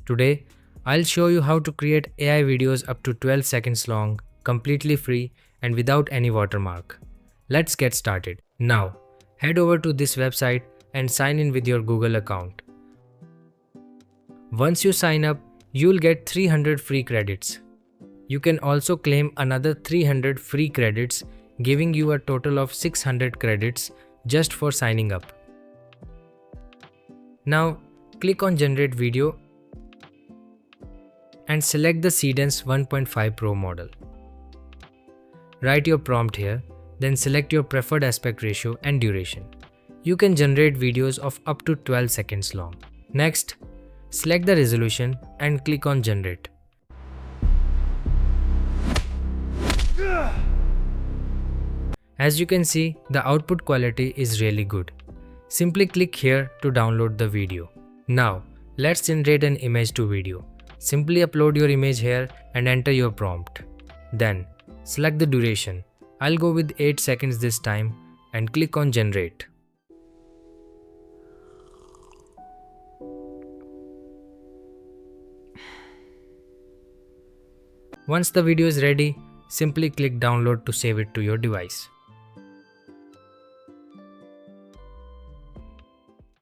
Today, I'll show you how to create AI videos up to 12 seconds long, completely free and without any watermark. Let's get started. Now, head over to this website and sign in with your Google account. Once you sign up, you'll get 300 free credits. You can also claim another 300 free credits, giving you a total of 600 credits just for signing up. Now, click on Generate Video and select the Seedance 1.5 Pro model. Write your prompt here, then select your preferred aspect ratio and duration. You can generate videos of up to 12 seconds long. Next, select the resolution and click on Generate. As you can see, the output quality is really good. Simply click here to download the video. Now, let's generate an image to video. Simply upload your image here and enter your prompt. Then, select the duration. I'll go with 8 seconds this time and click on Generate. Once the video is ready, simply click Download to save it to your device.